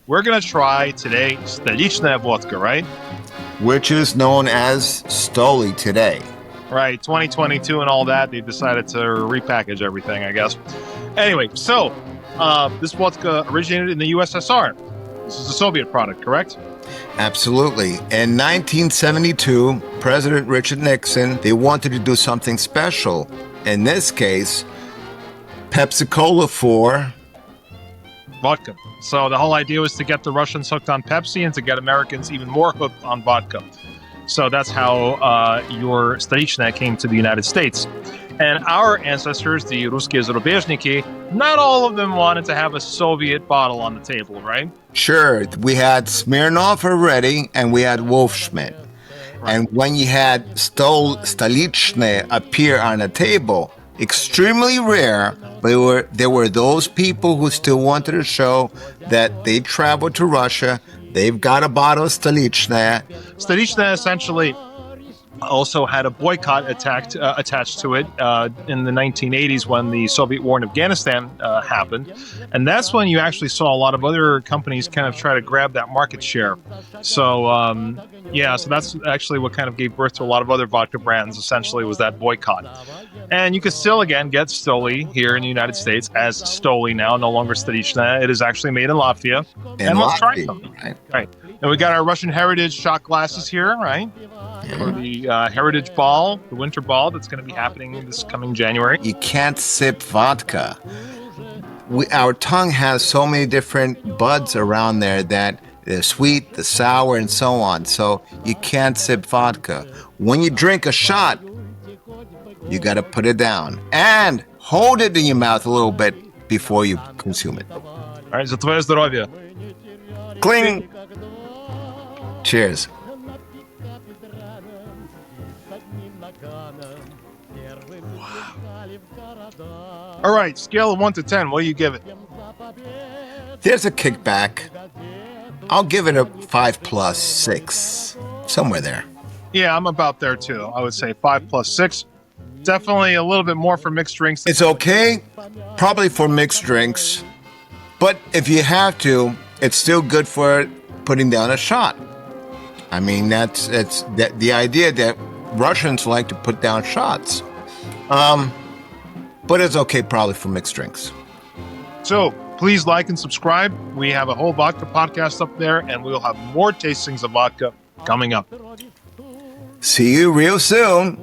we're going to try today Stolychnaya vodka, right? Which is known as Stoli today. Right, 2022 and all that. They decided to repackage everything, I guess. Anyway, so this vodka originated in the USSR. This is a Soviet product, correct? Absolutely. In 1972, President Richard Nixon, they wanted to do something special. In this case, Pepsi-Cola for Vodka. So the whole idea was to get the Russians hooked on Pepsi and to get Americans even more hooked on vodka. So that's how your Stolychnaya came to the United States. And our ancestors, the Ruskiye Zarubezhniki, not all of them wanted to have a Soviet bottle on the table, right? Sure, we had Smirnoff already, and we had Wolfschmidt. Right. And when you had Stolychnaya appear on the table, extremely rare, but there were those people who still wanted to show that they traveled to Russia, they've got a bottle of Stolychnaya. Stolychnaya essentially also had a boycott attached to it in the 1980s when the Soviet war in Afghanistan happened. And that's when you actually saw a lot of other companies kind of try to grab that market share. So, so that's actually what kind of gave birth to a lot of other vodka brands, essentially, was that boycott. And you can still, again, get Stoli here in the United States as Stoli now, no longer Stolychnaya. It is actually made in Latvia. Let's try some. Right. And we got our Russian Heritage shot glasses here, right? For the Heritage Ball, the Winter Ball, that's going to be happening this coming January. You can't sip vodka. Our tongue has so many different buds around there that the sweet, the sour, and so on. So you can't sip vodka. When you drink a shot, you got to put it down and hold it in your mouth a little bit before you consume it. All right, за твое здоровье. Cling. Cheers. Wow. All right, scale of 1 to 10, what do you give it? There's a kickback. I'll give it a 5 + 6, somewhere there. Yeah, I'm about there too. I would say 5 + 6. Definitely a little bit more for mixed drinks. It's okay, probably for mixed drinks, but if you have to, it's still good for putting down a shot. I mean, that's the idea that Russians like to put down shots. But it's okay probably for mixed drinks. So please like and subscribe. We have a whole vodka podcast up there, and we'll have more tastings of vodka coming up. See you real soon.